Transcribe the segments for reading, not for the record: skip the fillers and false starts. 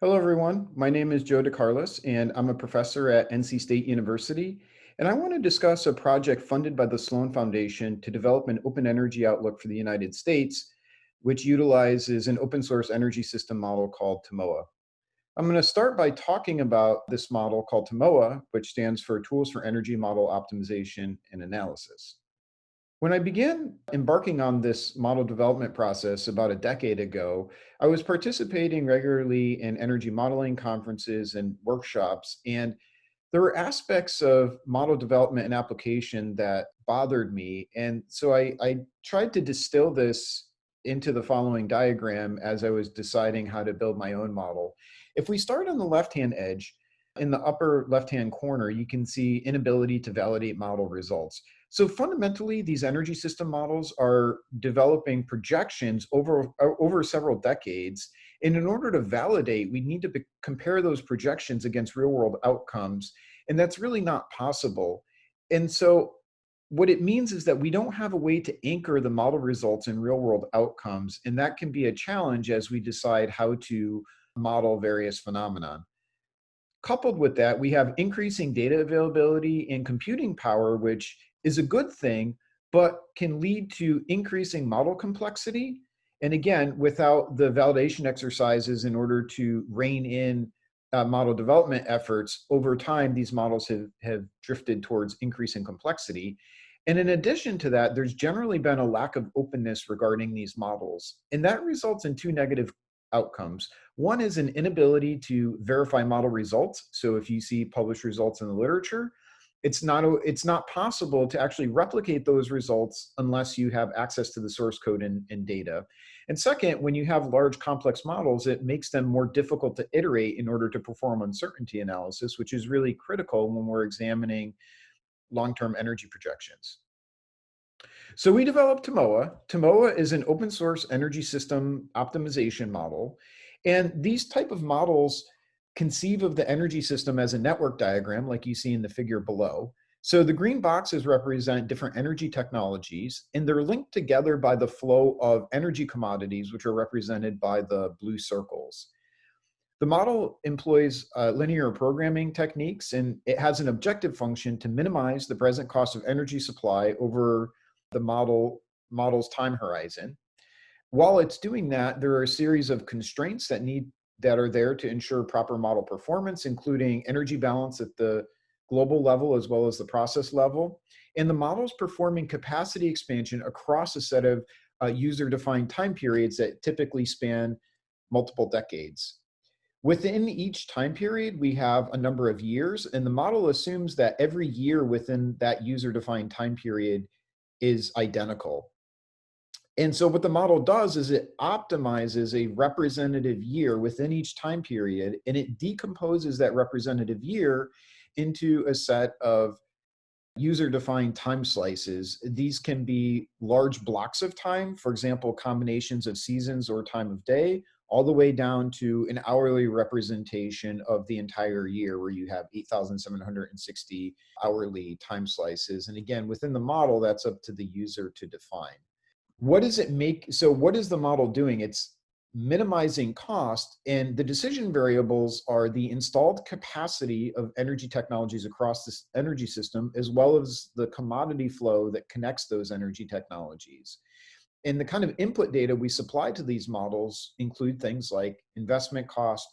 Hello, everyone. My name is Joe DeCarlos, and I'm a professor at NC State University. And I want to discuss a project funded by the Sloan Foundation to develop an open energy outlook for the United States, which utilizes an open source energy system model called Temoa. I'm going to start by talking about this model called Temoa, which stands for Tools for Energy Model Optimization and Analysis. When I began embarking on this model development process about a decade ago, I was participating regularly in energy modeling conferences and workshops, and there were aspects of model development and application that bothered me. And so I tried to distill this into the following diagram as I was deciding how to build my own model. If we start on the left-hand edge, in the upper left-hand corner, you can see inability to validate model results. So fundamentally, these energy system models are developing projections over several decades. And in order to validate, we need to compare those projections against real world outcomes. And that's really not possible. And so what it means is that we don't have a way to anchor the model results in real world outcomes. And that can be a challenge as we decide how to model various phenomena. Coupled with that, we have increasing data availability and computing power, which is a good thing, but can lead to increasing model complexity. And again, without the validation exercises in order to rein in model development efforts, over time, these models have drifted towards increasing complexity. And in addition to that, there's generally been a lack of openness regarding these models. And that results in two negative outcomes. One is an inability to verify model results. So if you see published results in the literature, it's not possible to actually replicate those results unless you have access to the source code and data. And second, when you have large complex models, it makes them more difficult to iterate in order to perform uncertainty analysis, which is really critical when we're examining long-term energy projections. So we developed Temoa. Temoa is an open source energy system optimization model. And these type of models conceive of the energy system as a network diagram, like you see in the figure below. So the green boxes represent different energy technologies, and they're linked together by the flow of energy commodities, which are represented by the blue circles. The model employs linear programming techniques, and it has an objective function to minimize the present cost of energy supply over the model's time horizon. While it's doing that, there are a series of constraints that are there to ensure proper model performance, including energy balance at the global level as well as the process level. And the model's performing capacity expansion across a set of user-defined time periods that typically span multiple decades. Within each time period, we have a number of years, and the model assumes that every year within that user-defined time period is identical. And so what the model does is it optimizes a representative year within each time period, and it decomposes that representative year into a set of user-defined time slices. These can be large blocks of time, for example, combinations of seasons or time of day, all the way down to an hourly representation of the entire year, where you have 8,760 hourly time slices. And again, within the model, that's up to the user to define. What does it make? So what is the model doing? It's minimizing cost, and the decision variables are the installed capacity of energy technologies across this energy system, as well as the commodity flow that connects those energy technologies. And the kind of input data we supply to these models include things like investment cost,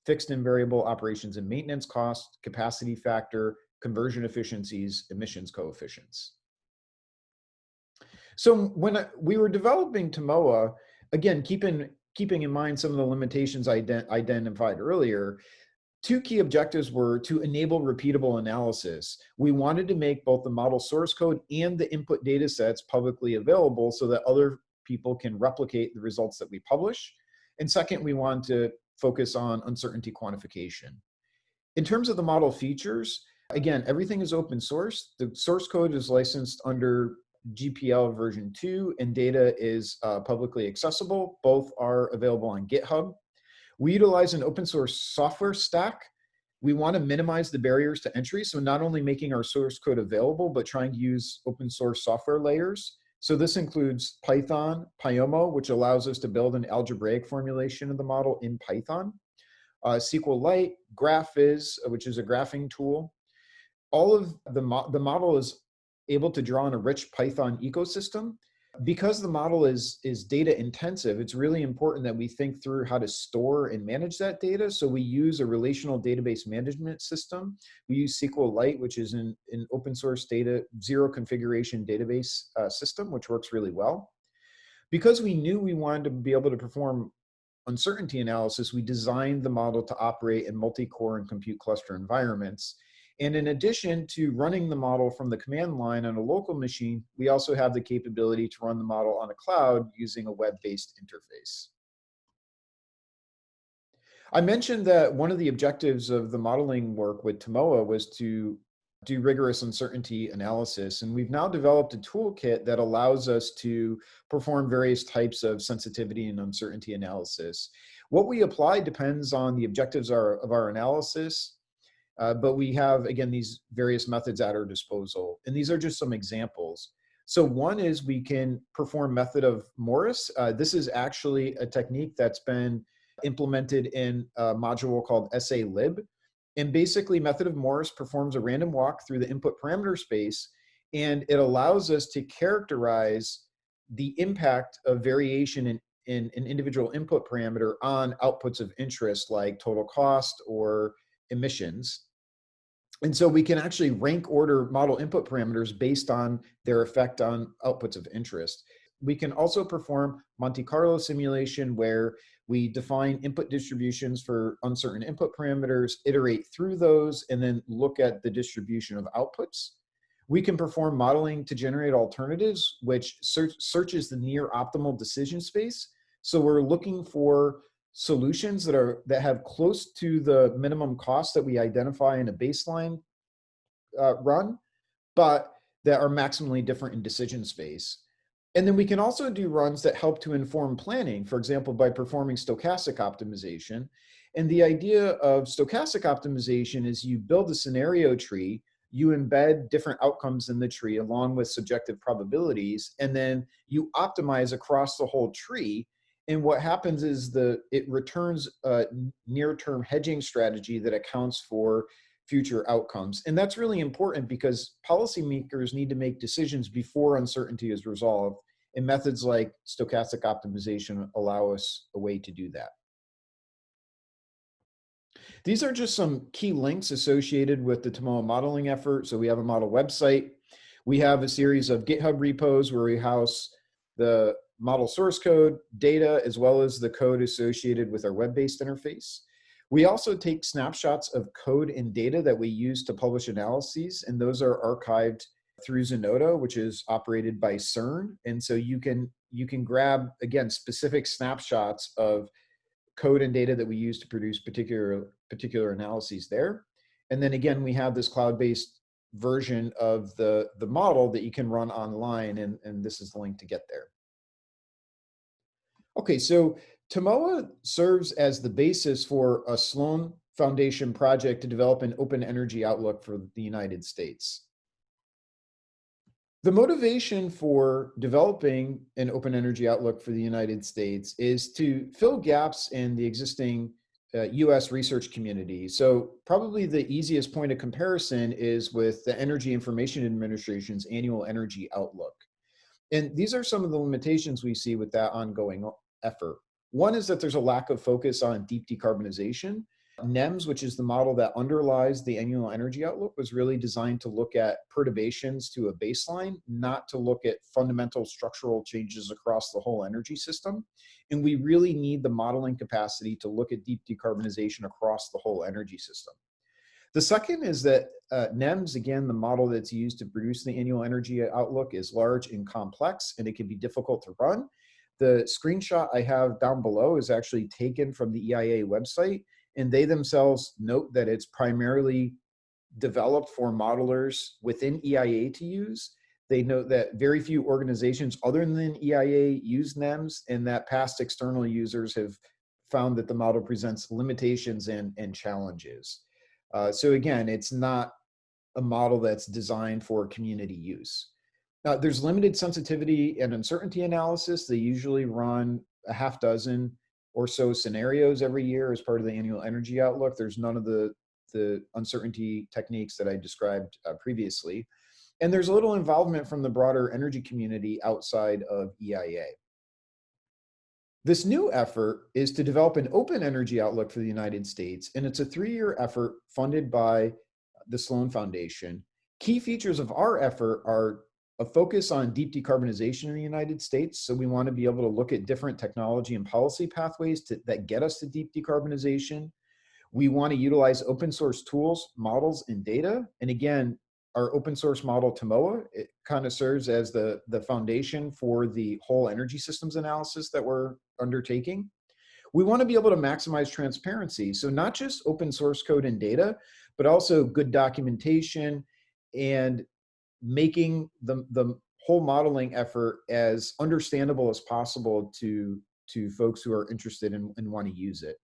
fixed and variable operations and maintenance cost, capacity factor, conversion efficiencies, emissions coefficients. So when we were developing Temoa, again, keeping in mind some of the limitations I identified earlier, two key objectives were to enable repeatable analysis. We wanted to make both the model source code and the input data sets publicly available so that other people can replicate the results that we publish. And second, we wanted to focus on uncertainty quantification. In terms of the model features, again, everything is open source. The source code is licensed under GPL version 2, and data is publicly accessible. Both are available on GitHub. We utilize an open source software stack. We want to minimize the barriers to entry, so not only making our source code available, but trying to use open source software layers. So this includes Python, Pyomo, which allows us to build an algebraic formulation of the model in Python. SQLite, GraphViz, which is a graphing tool. All of the model is able to draw on a rich Python ecosystem. Because the model is data intensive, it's really important that we think through how to store and manage that data. So we use a relational database management system. We use SQLite, which is an open source data zero configuration database system, which works really well. Because we knew we wanted to be able to perform uncertainty analysis, we designed the model to operate in multi-core and compute cluster environments. And in addition to running the model from the command line on a local machine, we also have the capability to run the model on a cloud using a web-based interface. I mentioned that one of the objectives of the modeling work with Temoa was to do rigorous uncertainty analysis. And we've now developed a toolkit that allows us to perform various types of sensitivity and uncertainty analysis. What we apply depends on the objectives of our analysis, but we have, again, these various methods at our disposal. And these are just some examples. So one is we can perform method of Morris. This is actually a technique that's been implemented in a module called SALib. And basically, method of Morris performs a random walk through the input parameter space, and it allows us to characterize the impact of variation in an individual input parameter on outputs of interest like total cost or emissions. And so we can actually rank order model input parameters based on their effect on outputs of interest. We can also perform Monte Carlo simulation where we define input distributions for uncertain input parameters, iterate through those, and then look at the distribution of outputs. We can perform modeling to generate alternatives, which searches the near optimal decision space. So we're looking for solutions that have close to the minimum cost that we identify in a baseline run, but that are maximally different in decision space. And then we can also do runs that help to inform planning, for example, by performing stochastic optimization. And the idea of stochastic optimization is you build a scenario tree, you embed different outcomes in the tree along with subjective probabilities, and then you optimize across the whole tree. And what happens is it returns a near-term hedging strategy that accounts for future outcomes. And that's really important because policymakers need to make decisions before uncertainty is resolved. And methods like stochastic optimization allow us a way to do that. These are just some key links associated with the Temoa modeling effort. So we have a model website. We have a series of GitHub repos where we house the model source code, data, as well as the code associated with our web-based interface. We also take snapshots of code and data that we use to publish analyses, and those are archived through Zenodo, which is operated by CERN. And so you can grab, again, specific snapshots of code and data that we use to produce particular analyses there. And then again, we have this cloud-based version of the model that you can run online, and this is the link to get there. Okay, so Temoa serves as the basis for a Sloan Foundation project to develop an open energy outlook for the United States. The motivation for developing an open energy outlook for the United States is to fill gaps in the existing US research community. So probably the easiest point of comparison is with the Energy Information Administration's annual energy outlook. And these are some of the limitations we see with that ongoing effort. One is that there's a lack of focus on deep decarbonization. NEMS, which is the model that underlies the annual energy outlook, was really designed to look at perturbations to a baseline, not to look at fundamental structural changes across the whole energy system. And we really need the modeling capacity to look at deep decarbonization across the whole energy system. The second is that NEMS, again, the model that's used to produce the annual energy outlook, is large and complex, and it can be difficult to run. The screenshot I have down below is actually taken from the EIA website, and they themselves note that it's primarily developed for modelers within EIA to use. They note that very few organizations other than EIA use NEMS, and that past external users have found that the model presents limitations and challenges. So again, it's not a model that's designed for community use. Now, there's limited sensitivity and uncertainty analysis. They usually run a half dozen or so scenarios every year as part of the annual energy outlook. There's none of the uncertainty techniques that I described previously. And there's a little involvement from the broader energy community outside of EIA. This new effort is to develop an open energy outlook for the United States, and it's a 3-year effort funded by the Sloan Foundation. Key features of our effort are a focus on deep decarbonization in the United States. So we want to be able to look at different technology and policy pathways that get us to deep decarbonization. We want to utilize open source tools, models, and data. And again, our open source model, Temoa, it kind of serves as the foundation for the whole energy systems analysis that we're undertaking. We want to be able to maximize transparency. So not just open source code and data, but also good documentation and making the whole modeling effort as understandable as possible to folks who are interested and want to use it.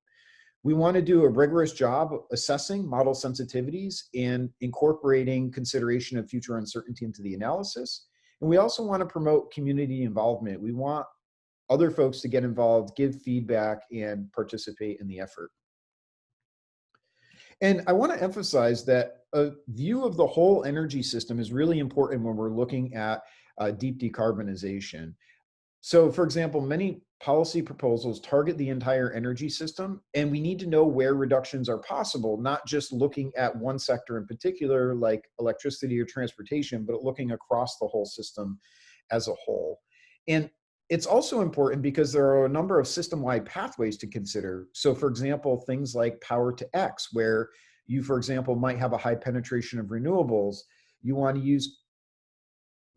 We want to do a rigorous job assessing model sensitivities and incorporating consideration of future uncertainty into the analysis. And we also want to promote community involvement. We want other folks to get involved, give feedback, and participate in the effort. And I want to emphasize that a view of the whole energy system is really important when we're looking at deep decarbonization. So, for example, many policy proposals target the entire energy system, and we need to know where reductions are possible, not just looking at one sector in particular, like electricity or transportation, but looking across the whole system as a whole. And it's also important because there are a number of system-wide pathways to consider. So, for example, things like power to X, where you, for example, might have a high penetration of renewables. You want to use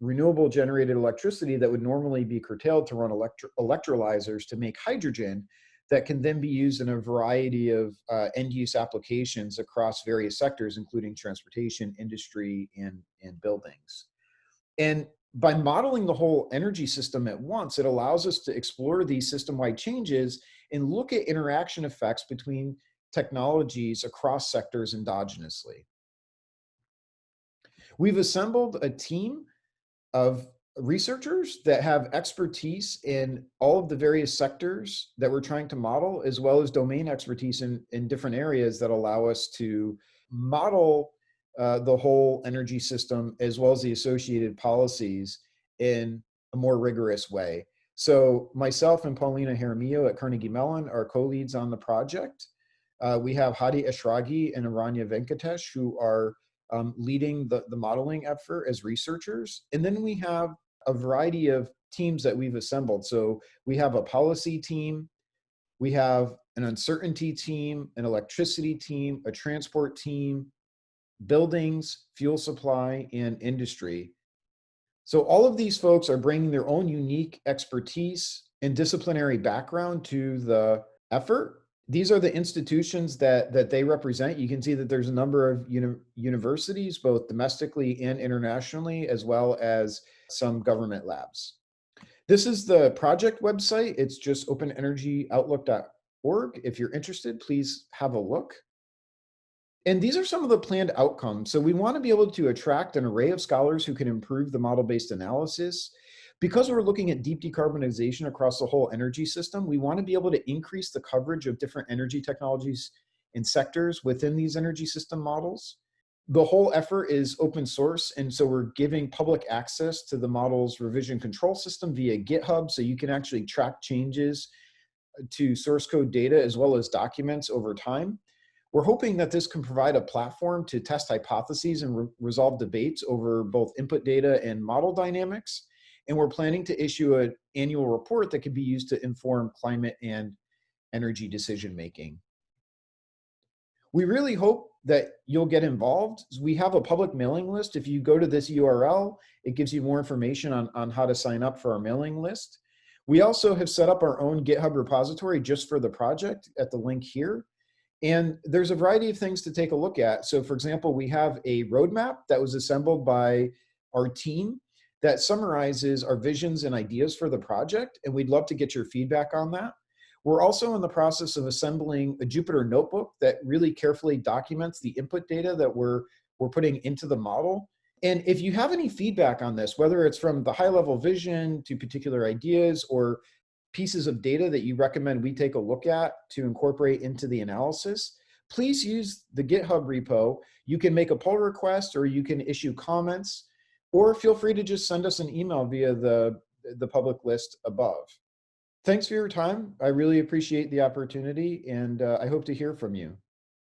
renewable generated electricity that would normally be curtailed to run electrolyzers to make hydrogen that can then be used in a variety of end-use applications across various sectors, including transportation, industry, and buildings. And by modeling the whole energy system at once, it allows us to explore these system-wide changes and look at interaction effects between technologies across sectors endogenously. We've assembled a team of researchers that have expertise in all of the various sectors that we're trying to model, as well as domain expertise in different areas that allow us to model the whole energy system, as well as the associated policies in a more rigorous way. So myself and Paulina Jaramillo at Carnegie Mellon are co-leads on the project. We have Hadi Eshraghi and Aranya Venkatesh, who are leading the modeling effort as researchers. And then we have a variety of teams that we've assembled. So we have a policy team, we have an uncertainty team, an electricity team, a transport team, buildings, fuel supply, and industry. So all of these folks are bringing their own unique expertise and disciplinary background to the effort. These are the institutions that they represent. You can see that there's a number of universities, both domestically and internationally, as well as some government labs. This is the project website. It's just openenergyoutlook.org. If you're interested, please have a look. And these are some of the planned outcomes. So we want to be able to attract an array of scholars who can improve the model-based analysis. Because we're looking at deep decarbonization across the whole energy system, we want to be able to increase the coverage of different energy technologies and sectors within these energy system models. The whole effort is open source, and so we're giving public access to the model's revision control system via GitHub, so you can actually track changes to source code data as well as documents over time. We're hoping that this can provide a platform to test hypotheses and resolve debates over both input data and model dynamics. And we're planning to issue an annual report that could be used to inform climate and energy decision-making. We really hope that you'll get involved. We have a public mailing list. If you go to this URL, it gives you more information on how to sign up for our mailing list. We also have set up our own GitHub repository just for the project at the link here. And there's a variety of things to take a look at. So for example, we have a roadmap that was assembled by our team that summarizes our visions and ideas for the project, and we'd love to get your feedback on that. We're also in the process of assembling a Jupyter notebook that really carefully documents the input data that we're putting into the model. And if you have any feedback on this, whether it's from the high-level vision to particular ideas or pieces of data that you recommend we take a look at to incorporate into the analysis, please use the GitHub repo. You can make a pull request or you can issue comments, or feel free to just send us an email via the public list above. Thanks for your time. I really appreciate the opportunity, and I hope to hear from you.